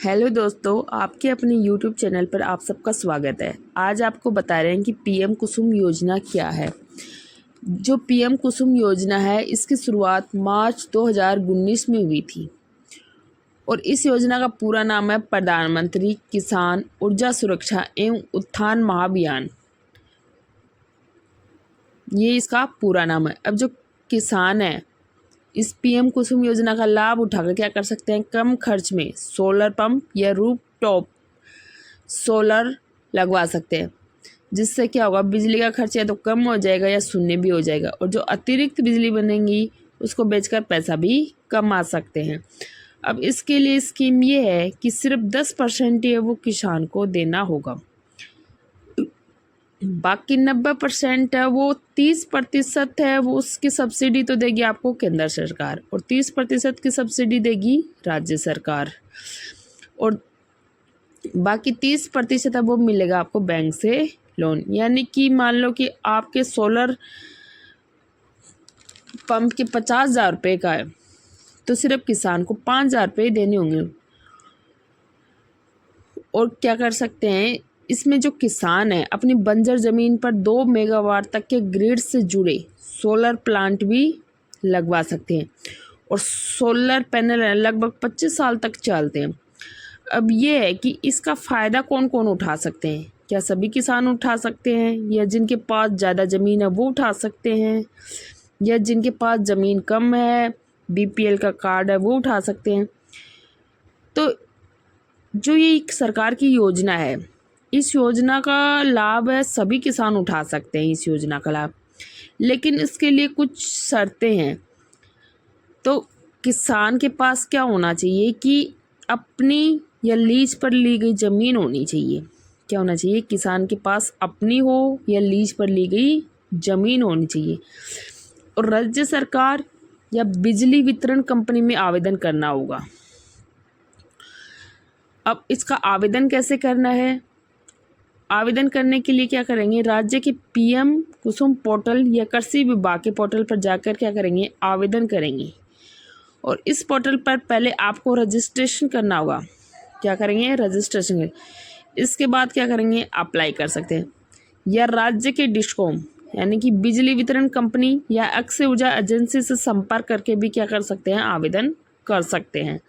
Hello दोस्तों, आपके अपने YouTube चैनल पर आप सबका स्वागत है। आज आपको बता रहे हैं कि पीएम कुसुम योजना क्या है। जो पीएम कुसुम योजना है, इसकी शुरुआत मार्च 2019 में हुई थी और इस योजना का पूरा नाम है प्रधानमंत्री किसान ऊर्जा सुरक्षा एवं उत्थान महाअभियान। ये इसका पूरा नाम है। अब जो किसान है, इस पीएम कुसुम योजना का लाभ उठाकर क्या कर सकते हैं, कम खर्च में सोलर पंप या रूफटॉप सोलर लगवा सकते हैं। जिससे क्या होगा, बिजली का खर्च या तो कम हो जाएगा या शून्य भी हो जाएगा, और जो अतिरिक्त बिजली बनेगी उसको बेचकर पैसा भी कमा सकते हैं। अब इसके लिए स्कीम ये है कि सिर्फ 10% ही वो किसान को देना होगा, बाकी 90% है वो 30% है वो उसकी सब्सिडी तो देगी आपको केंद्र सरकार, और 30% की सब्सिडी देगी राज्य सरकार, और बाकी 30% है वो मिलेगा आपको बैंक से लोन। यानी कि मान लो कि आपके सोलर पंप के 50,000 रुपये का है, तो सिर्फ किसान को 5,000 रुपये देने होंगे। और क्या कर सकते हैं, इसमें जो किसान है अपनी बंजर ज़मीन पर 2 मेगावाट तक के ग्रिड से जुड़े सोलर प्लांट भी लगवा सकते हैं, और सोलर पैनल लगभग 25 साल तक चलते हैं। अब ये है कि इसका फ़ायदा कौन कौन उठा सकते हैं। क्या सभी किसान उठा सकते हैं, या जिनके पास ज़्यादा ज़मीन है वो उठा सकते हैं, या जिनके पास ज़मीन कम है, बीपीएल का कार्ड है, वो उठा सकते हैं। तो जो ये एक सरकार की योजना है, इस योजना का लाभ है सभी किसान उठा सकते हैं इस योजना का लाभ, लेकिन इसके लिए कुछ शर्तें हैं। तो किसान के पास क्या होना चाहिए कि अपनी या लीज पर ली गई ज़मीन होनी चाहिए। क्या होना चाहिए, किसान के पास अपनी हो या लीज पर ली गई ज़मीन होनी चाहिए, और राज्य सरकार या बिजली वितरण कंपनी में आवेदन करना होगा। अब इसका आवेदन कैसे करना है, आवेदन करने के लिए क्या करेंगे, राज्य के पीएम कुसुम पोर्टल या कृषि विभाग के पोर्टल पर जाकर क्या करेंगे, आवेदन करेंगे। और इस पोर्टल पर पहले आपको रजिस्ट्रेशन करना होगा। क्या करेंगे, रजिस्ट्रेशन करेंगे। इसके बाद क्या करेंगे, अप्लाई कर सकते हैं, या राज्य के डिस्कॉम यानी कि बिजली वितरण कंपनी या अक्षय ऊर्जा एजेंसी से संपर्क करके भी क्या कर सकते हैं, आवेदन कर सकते हैं।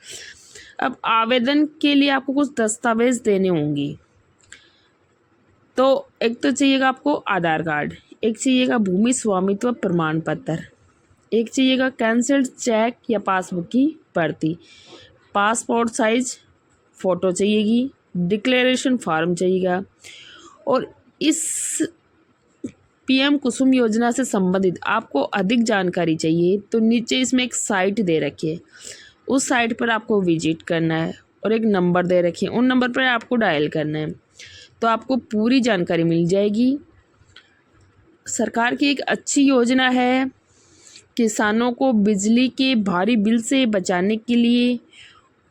अब आवेदन के लिए आपको कुछ दस्तावेज देने होंगे। तो एक तो चाहिएगा आपको आधार कार्ड, एक चाहिएगा भूमि स्वामित्व प्रमाण पत्र, एक चाहिएगा कैंसल्ड चेक या पासबुक की प्रति, पासपोर्ट साइज फ़ोटो चाहिएगी, डिक्लेरेशन फॉर्म चाहिएगा। और इस पीएम कुसुम योजना से संबंधित आपको अधिक जानकारी चाहिए तो नीचे इसमें एक साइट दे रखी है, उस साइट पर आपको विजिट करना है, और एक नंबर दे रखी है, उन नंबर पर आपको डायल करना है, तो आपको पूरी जानकारी मिल जाएगी। सरकार की एक अच्छी योजना है किसानों को बिजली के भारी बिल से बचाने के लिए,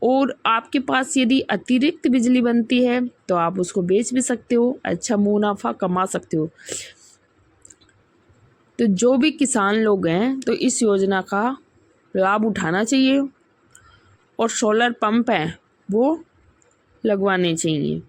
और आपके पास यदि अतिरिक्त बिजली बनती है तो आप उसको बेच भी सकते हो, अच्छा मुनाफा कमा सकते हो। तो जो भी किसान लोग हैं तो इस योजना का लाभ उठाना चाहिए, और सोलर पंप है वो लगवाने चाहिए।